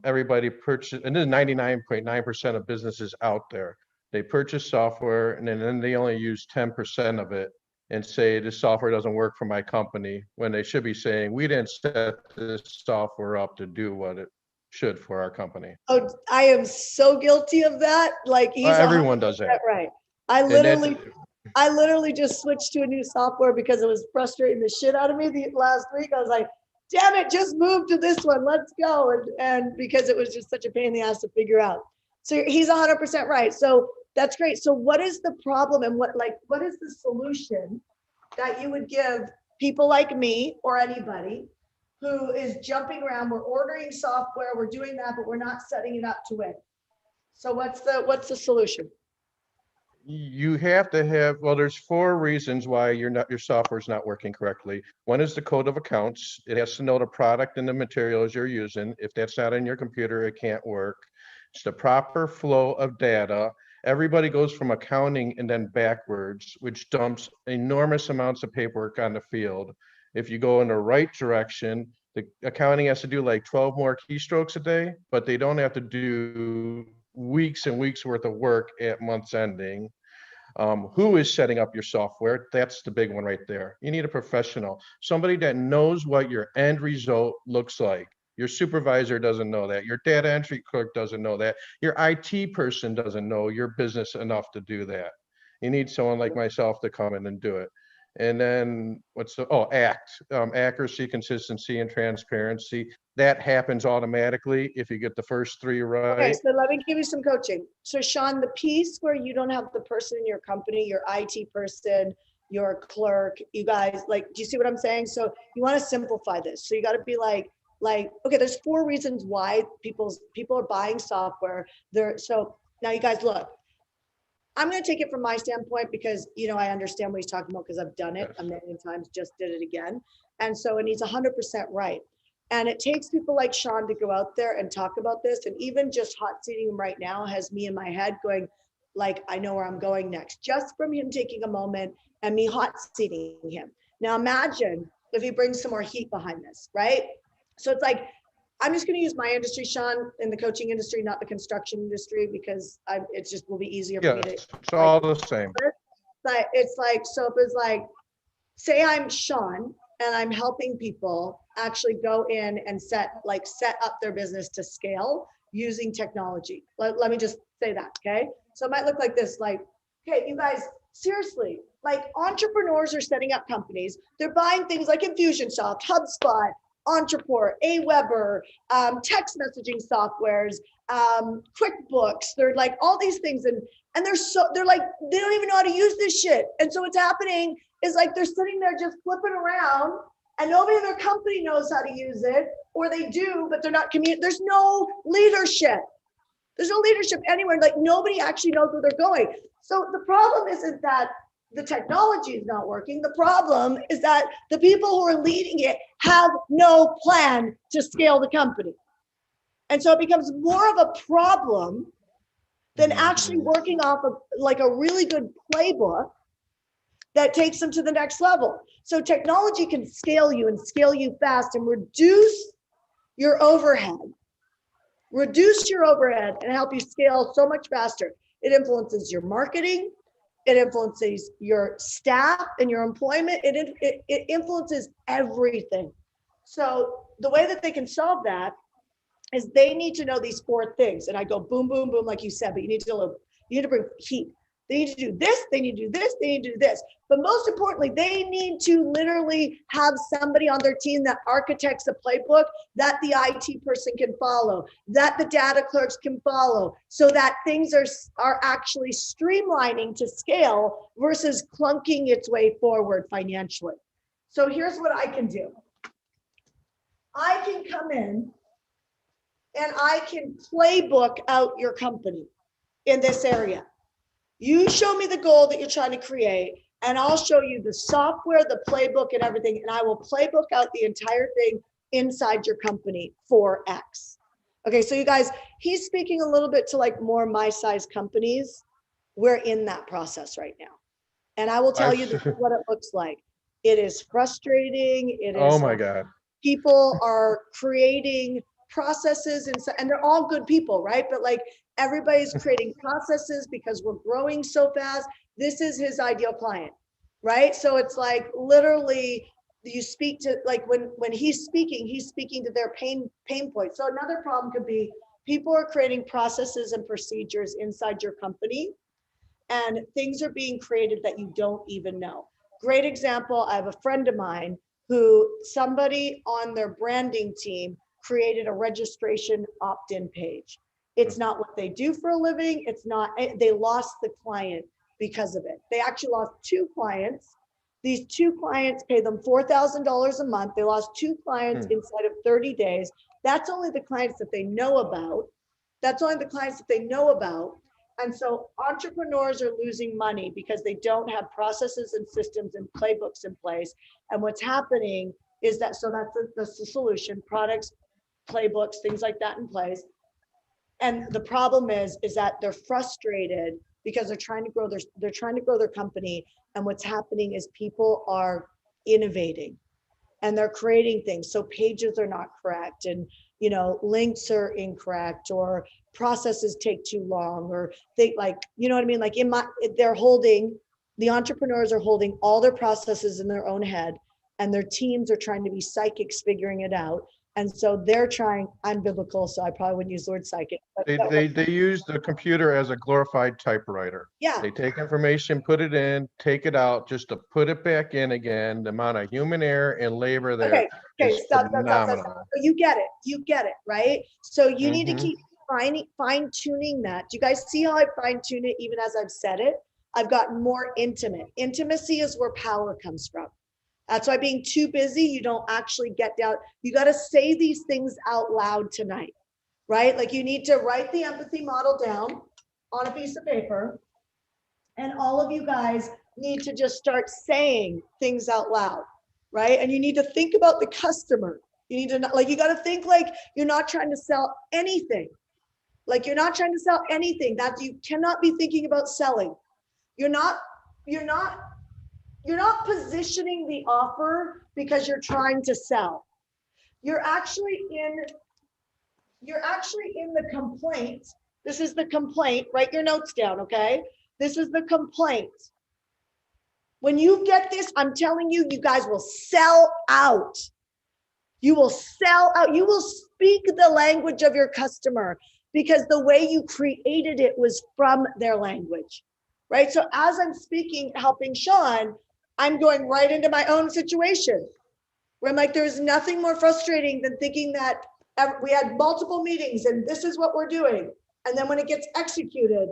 Everybody purchase, and this is 99.9% of businesses out there. They purchase software and then they only use 10% of it and say this software doesn't work for my company, when they should be saying we didn't set this software up to do what it should for our company. Oh, I am so guilty of that. Like everyone does that. Right. I literally just switched to a new software because it was frustrating the shit out of me the last week. I was like, damn it, just move to this one. Let's go. And because it was just such a pain in the ass to figure out. So he's 100% right. So that's great. So what is the problem and what is the solution that you would give people like me or anybody who is jumping around? We're ordering software, we're doing that, but we're not setting it up to win. So what's the solution? You have to have, well, there's 4 reasons why your software is not working correctly. One is the code of accounts. It has to know the product and the materials you're using. If that's not in your computer, it can't work. It's the proper flow of data. Everybody goes from accounting and then backwards, which dumps enormous amounts of paperwork on the field. If you go in the right direction, The accounting has to do like 12 more keystrokes a day, but they don't have to do weeks and weeks worth of work at month's ending. Who is setting up your software? That's the big one right there. You need a professional, somebody that knows what your end result looks like. Your supervisor doesn't know that. Your data entry clerk doesn't know that. Your IT person doesn't know your business enough to do that. You need someone like myself to come in and do it. And then accuracy, consistency, and transparency. That happens automatically if you get the first three Okay, right. so let me give you some coaching. So Sean, the piece where you don't have the person in your company, your IT person, your clerk, you guys, like, do you see what I'm saying? So you want to simplify this. So you got to be like, okay, there's 4 reasons why people are buying software. So now you guys look, I'm going to take it from my standpoint because, I understand what he's talking about because I've done it Yes. a million times, just did it again. And so, and he's 100% right. And it takes people like Sean to go out there and talk about this. And even just hot seating him right now has me in my head going, like, I know where I'm going next, just from him taking a moment and me hot seating him. Now imagine if he brings some more heat behind this, right? So it's like, I'm just going to use my industry, Sean, in the coaching industry, not the construction industry, because it just will be easier for me to Yes, it's all the same. but it's like, so if it's like, say I'm Sean and I'm helping people actually go in and set up their business to scale using technology. Let me just say that, okay? So it might look like this, like, okay, you guys, seriously, like entrepreneurs are setting up companies. They're buying things like Infusionsoft, HubSpot, Entrepreneur, Aweber, text messaging softwares, QuickBooks. They're like all these things, and they're like, they don't even know how to use this shit. And so what's happening is like they're sitting there just flipping around, and nobody in their company knows how to use it, or they do, but they're not communicating. There's no leadership. There's no leadership anywhere. Like nobody actually knows where they're going. So the problem isn't that the technology is not working. The problem is that the people who are leading it have no plan to scale the company. And so it becomes more of a problem than actually working off of like a really good playbook that takes them to the next level. So technology can scale you and scale you fast and reduce your overhead. Reduce your overhead and help you scale so much faster. It influences your marketing. It influences your staff and your employment. It influences everything. So the way that they can solve that is they need to know these 4 things. And I go boom, boom, boom, like you said, but you need to bring heat. They need to do this, they need to do this, they need to do this. But most importantly, they need to literally have somebody on their team that architects a playbook that the IT person can follow, that the data clerks can follow, so that things are actually streamlining to scale versus clunking its way forward financially. So here's what I can do. I can come in and I can playbook out your company in this area. You show me the goal that you're trying to create, and I'll show you the software, the playbook, and everything, and I will playbook out the entire thing inside your company for X. Okay, so you guys, he's speaking a little bit to like more my size companies. We're in that process right now. And I will tell you this is what it looks like. It is frustrating. It is. Oh my God. People are creating processes and they're all good people, right? But like everybody's creating processes because we're growing so fast. This is his ideal client, right? So it's like literally you speak to, like when he's speaking to their pain points. So another problem could be people are creating processes and procedures inside your company, and things are being created that you don't even know. Great example, I have a friend of mine who somebody on their branding team created a registration opt-in page. It's not what they do for a living. It's not, they lost the client because of it. They actually lost 2 clients. These 2 clients pay them $4,000 a month. They lost 2 clients inside of 30 days. That's only the clients that they know about. That's only the clients that they know about. And so entrepreneurs are losing money because they don't have processes and systems and playbooks in place. And what's happening is that, so that's the solution, products, playbooks, things like that in place. And the problem is that they're frustrated because they're trying to grow their company. And what's happening is people are innovating. and they're creating things. So pages are not correct, and links are incorrect, or processes take too long, or they like, you know what I mean? Like the entrepreneurs are holding all their processes in their own head, and their teams are trying to be psychics figuring it out. And so they're trying, I'm biblical, so I probably wouldn't use the word psychic, but They use the computer as a glorified typewriter. yeah. They take information, put it in, take it out, just to put it back in again. The amount of human error and labor there Okay, is stop. phenomenal. So you get it, right? So you need to Mhm. keep fine tuning that. Do you guys see how I fine tune it even as I've said it? I've gotten more intimate. Intimacy is where power comes from. That's why being too busy, you don't actually get down. You got to say these things out loud tonight, right? Like you need to write the empathy model down on a piece of paper. And all of you guys need to just start saying things out loud, right? And you need to think about the customer. You need to you got to think like you're not trying to sell anything. Like you're not trying to sell anything. That you cannot be thinking about selling. You're not positioning the offer because you're trying to sell. You're actually in the complaint. This is the complaint. Write your notes down, okay? This is the complaint. When you get this, I'm telling you, you guys will sell out. You will sell out. You will speak the language of your customer because the way you created it was from their language, right? So as I'm speaking, helping Sean, I'm going right into my own situation where I'm like, there's nothing more frustrating than thinking that we had multiple meetings and this is what we're doing. And then when it gets executed,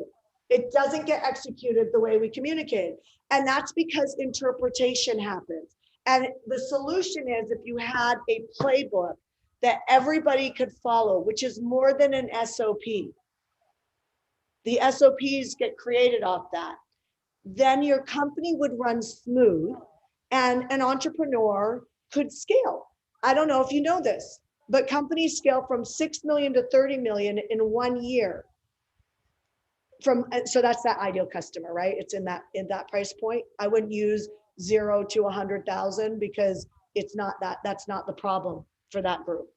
it doesn't get executed the way we communicate. And that's because interpretation happens. And the solution is if you had a playbook that everybody could follow, which is more than an SOP. The SOPs get created off that. Then your company would run smooth and an entrepreneur could scale. I don't know if you know this, but companies scale from 6 million to 30 million in 1 year. So that's that ideal customer, right? It's in that price point. I wouldn't use 0 to 100,000 because that's not the problem for that group.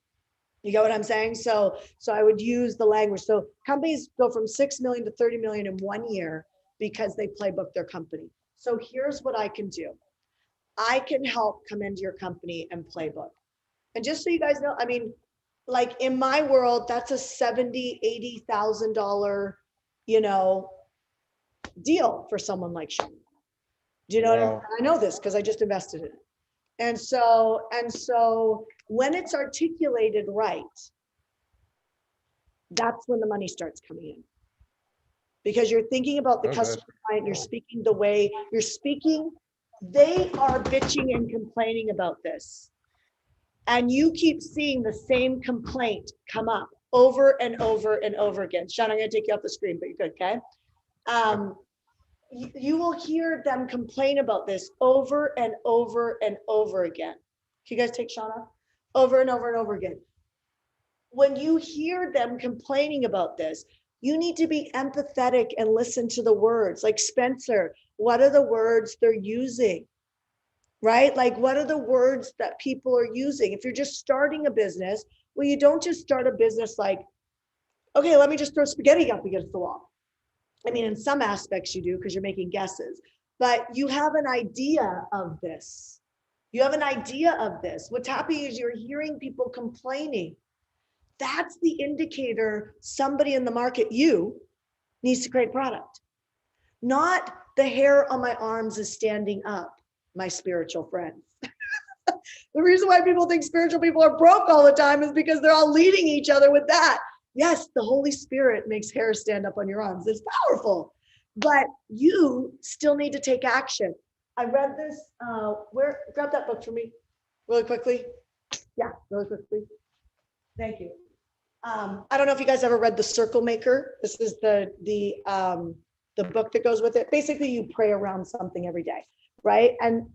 You get what I'm saying? So I would use the language. So companies go from 6 million to 30 million in 1 year because they playbook their company. So here's what I can do. I can help come into your company and playbook. And just so you guys know, I mean, like in my world, that's a $70,000, $80,000, deal for someone like Sean. Do you know what I mean? Wow. I know this because I just invested in it. And so when it's articulated right, that's when the money starts coming in. Because you're thinking about the customer client, you're speaking the way you're speaking. They are bitching and complaining about this. And you keep seeing the same complaint come up over and over and over again. Sean, I'm going to take you off the screen, but you're good, okay? You will hear them complain about this over and over and over again. Can you guys take Sean off? Over and over and over again. When you hear them complaining about this, you need to be empathetic and listen to the words. Like Spencer, what are the words they're using? Right? Like, what are the words that people are using? If you're just starting a business, well, you don't just start a business like, okay, let me just throw spaghetti up against the wall. I mean, in some aspects you do because you're making guesses, but you have an idea of this. You have an idea of this. What's happening is you're hearing people complaining. That's the indicator somebody in the market, you, needs to create product. Not the hair on my arms is standing up, my spiritual friends. The reason why people think spiritual people are broke all the time is because they're all leading each other with that. Yes, the Holy Spirit makes hair stand up on your arms. It's powerful, but you still need to take action. I read this, grab that book for me really quickly. Yeah, really quickly. Thank you. I don't know if you guys ever read The Circle Maker. This is the book that goes with it. Basically, you pray around something every day, right? And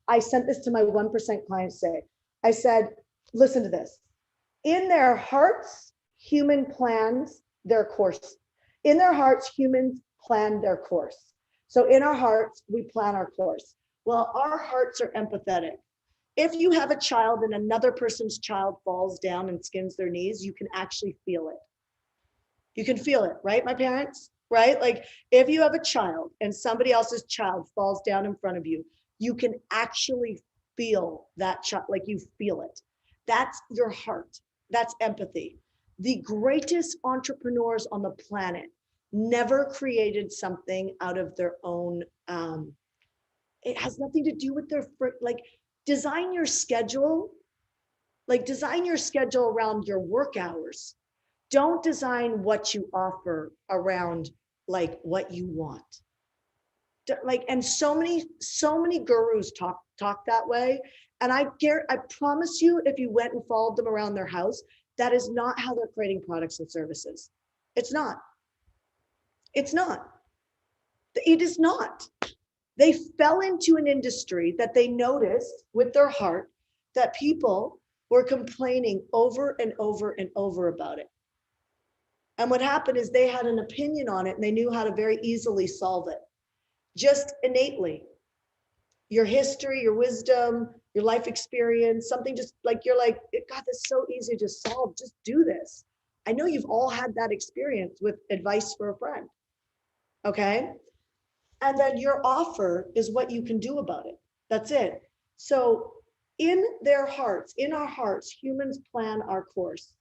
I sent this to my 1% clients today. I said, listen to this. In their hearts, human plans their course. In their hearts, humans plan their course. So in our hearts, we plan our course. Well, our hearts are empathetic. If you have a child and another person's child falls down and skins their knees, you can actually feel it. You can feel it, right, my parents? Right? Like if you have a child and somebody else's child falls down in front of you, you can actually feel that child, like you feel it. That's your heart. That's empathy. The greatest entrepreneurs on the planet never created something out of their own. It has nothing to do with their, like, design your schedule, design your schedule around your work hours. Don't design what you offer around like what you want. Like, and so many gurus talk that way. And I promise you, if you went and followed them around their house, that is not how they're creating products and services. It's not. It's not. It is not. They fell into an industry that they noticed with their heart that people were complaining over and over and over about it. And what happened is they had an opinion on it and they knew how to very easily solve it. Just innately. Your history, your wisdom, your life experience, something just like, you're like, God, that's so easy to solve. Just do this. I know you've all had that experience with advice for a friend. Okay. And then your offer is what you can do about it. That's it. So in their hearts, in our hearts, humans plan our course.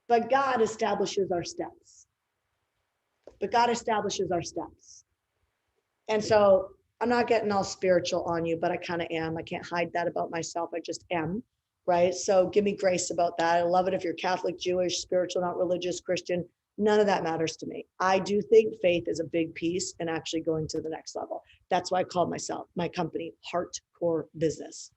But God establishes our steps. But God establishes our steps. And so I'm not getting all spiritual on you, but I kind of am. I can't hide that about myself. I just am, right? So give me grace about that. I love it if you're Catholic, Jewish, spiritual, not religious, Christian. None of that matters to me. I do think faith is a big piece in actually going to the next level. That's why I called my company, HeartCore Business.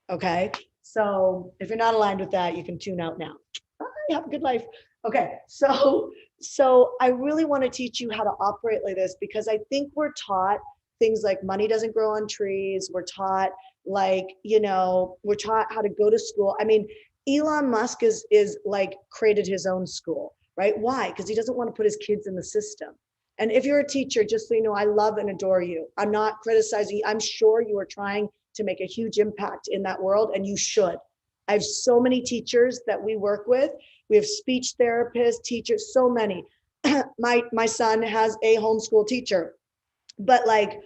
Okay. So if you're not aligned with that, you can tune out now. Bye, have a good life. Okay. So I really want to teach you how to operate like this, because I think we're taught things like money doesn't grow on trees. We're taught we're taught how to go to school. I mean, Elon Musk is like created his own school, right? Why? Because he doesn't want to put his kids in the system. And if you're a teacher, just so you know, I love and adore you. I'm not criticizing you. I'm sure you are trying to make a huge impact in that world, and you should. I have so many teachers that we work with. We have speech therapists, teachers, so many. My son has a homeschool teacher, but like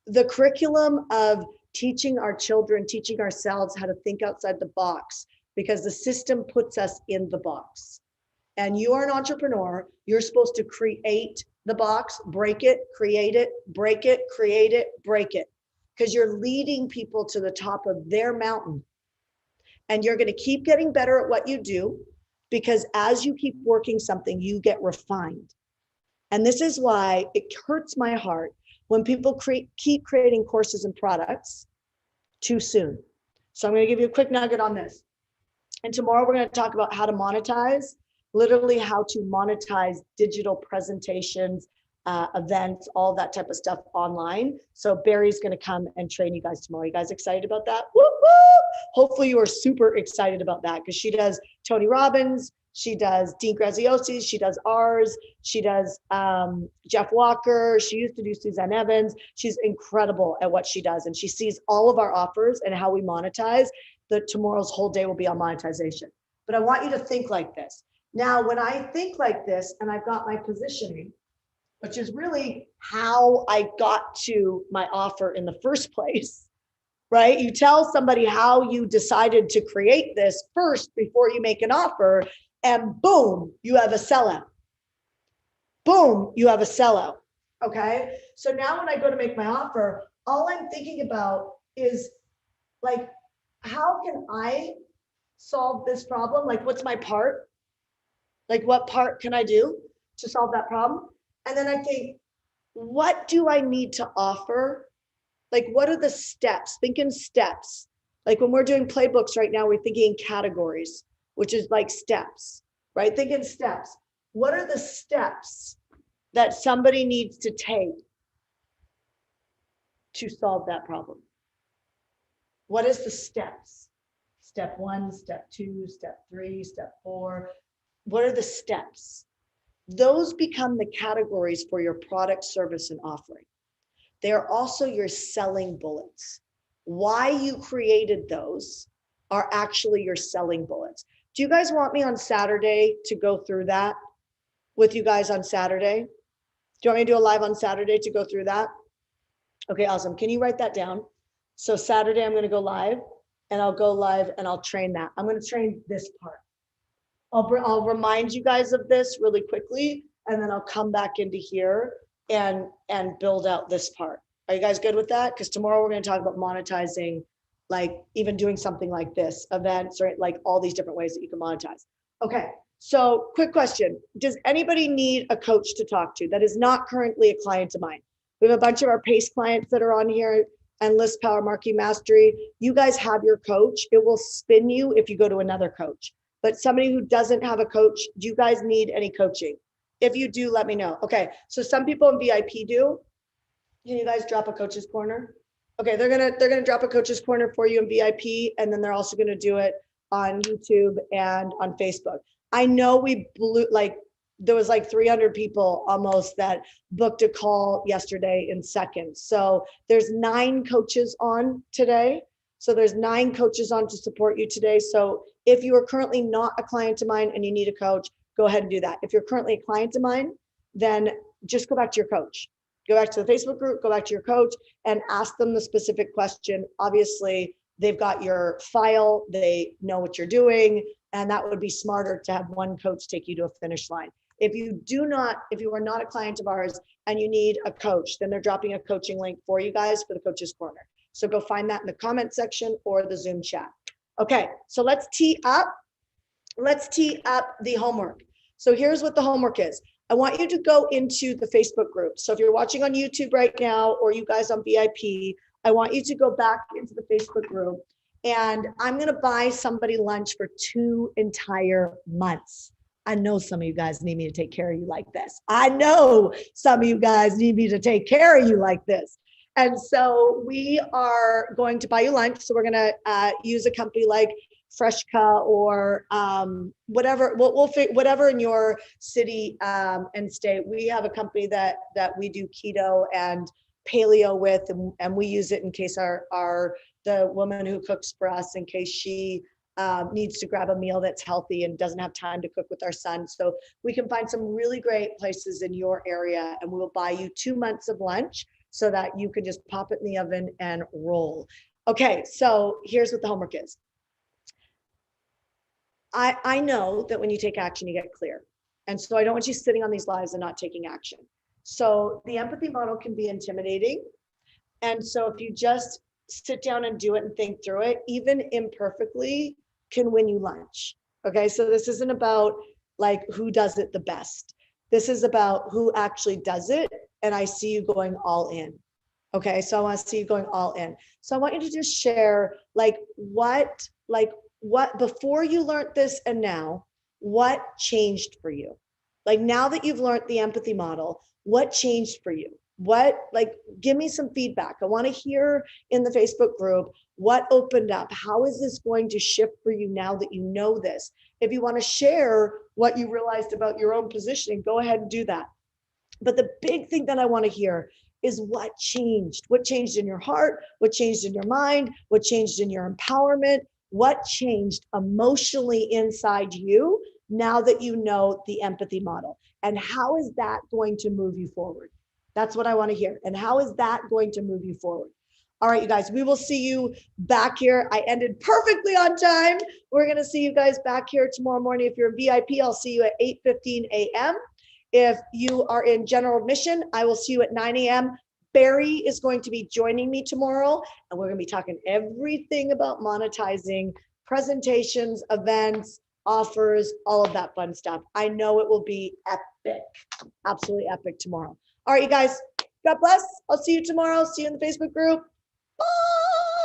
the curriculum of teaching our children, teaching ourselves how to think outside the box, because the system puts us in the box. And you are an entrepreneur, you're supposed to create the box, break it, create it, break it, create it, break it, because you're leading people to the top of their mountain. And you're going to keep getting better at what you do, because as you keep working something, you get refined. And this is why it hurts my heart when people keep creating courses and products too soon. So I'm going to give you a quick nugget on this. And tomorrow we're going to talk about how to monetize, literally how to monetize digital presentations, events, all that type of stuff online. So Barry's going to come and train you guys tomorrow. You guys excited about that? Woo woo! Hopefully you are super excited about that, because she does Tony Robbins, she does Dean Graziosi's, she does ours, she does Jeff Walker, she used to do Suzanne Evans. She's incredible at what she does, and she sees all of our offers and how we monetize. Tomorrow's whole day will be on monetization. But I want you to think like this. Now, when I think like this and I've got my positioning, which is really how I got to my offer in the first place, right? You tell somebody how you decided to create this first before you make an offer, and boom, you have a sellout. Boom, you have a sellout. Okay. So now when I go to make my offer, all I'm thinking about is like, how can I solve this problem? Like, what's my part? Like, what part can I do to solve that problem? And then I think, what do I need to offer? Like, what are the steps? Think in steps. Like when we're doing playbooks right now, we're thinking in categories, which is like steps, right? Think in steps. What are the steps that somebody needs to take to solve that problem? What is the steps? Step 1, step 2, step 3, step 4. What are the steps? Those become the categories for your product, service, and offering. They are also your selling bullets. why you created those are actually your selling bullets. Do you guys want me on Saturday to go through that with you guys on Saturday? Do you want me to do a live on Saturday to go through that? Okay, awesome. Can you write that down? So Saturday I'm going to go live, and I'll go live and I'll train that. I'm going to train this part. I'll remind you guys of this really quickly, and then I'll come back into here and build out this part. Are you guys good with that? Because tomorrow we're going to talk about monetizing, like even doing something like this, events, or like all these different ways that you can monetize. Okay, so quick question. Does anybody need a coach to talk to that is not currently a client of mine? We have a bunch of our PACE clients that are on here and List Power Marketing Mastery. You guys have your coach. It will spin you if you go to another coach. But somebody who doesn't have a coach, do you guys need any coaching? If you do, let me know. Okay, so some people in VIP do. Can you guys drop a coach's corner? Okay, they're gonna drop a coach's corner for you in VIP, and then they're also gonna do it on YouTube and on Facebook. I know we blew, like, there was like 300 people almost that booked a call yesterday in seconds. So there's 9 coaches on today. So there's 9 coaches on to support you today. So if you are currently not a client of mine and you need a coach, go ahead and do that. If you're currently a client of mine, then just go back to your coach. Go back to the Facebook group, go back to your coach and ask them the specific question. Obviously, they've got your file, they know what you're doing, and that would be smarter to have one coach take you to a finish line. If you are not a client of ours and you need a coach, then they're dropping a coaching link for you guys for the Coach's Corner. So go find that in the comment section or the Zoom chat. Okay, so let's tee up the homework. So here's what the homework is. I want you to go into the Facebook group. So if you're watching on YouTube right now, or you guys on VIP, I want you to go back into the Facebook group, and I'm going to buy somebody lunch for 2 entire months. I know some of you guys need me to take care of you like this. I know some of you guys need me to take care of you like this. And so we are going to buy you lunch. So we're going to use a company like Freshka or whatever. Whatever in your city and state. We have a company that we do keto and paleo with, and we use it in case the woman who cooks for us, in case she needs to grab a meal that's healthy and doesn't have time to cook with our son. So we can find some really great places in your area, and we will buy you 2 months of lunch so that you can just pop it in the oven and roll. Okay, so here's what the homework is. I know that when you take action, you get clear. And so I don't want you sitting on these lives and not taking action. So the empathy model can be intimidating. And so if you just sit down and do it and think through it, even imperfectly, can win you lunch. Okay, so this isn't about like who does it the best. This is about who actually does it. And I see you going all in. Okay, so I want to see you going all in. So I want you to just share what before you learned this and now, what changed for you? Like now that you've learned the empathy model, what changed for you? Give me some feedback. I want to hear in the Facebook group, what opened up? How is this going to shift for you now that you know this? If you want to share what you realized about your own positioning, go ahead and do that. But the big thing that I want to hear is what changed. What changed in your heart? What changed in your mind? What changed in your empowerment? What changed emotionally inside you now that you know the empathy model? And how is that going to move you forward? That's what I want to hear. And how is that going to move you forward? All right, you guys, we will see you back here. I ended perfectly on time. We're going to see you guys back here tomorrow morning. If you're a VIP, I'll see you at 8:15 a.m. If you are in general admission, I will see you at 9 a.m. Barry is going to be joining me tomorrow, and we're going to be talking everything about monetizing, presentations, events, offers, all of that fun stuff. I know it will be epic, absolutely epic tomorrow. All right, you guys, God bless. I'll see you tomorrow. See you in the Facebook group.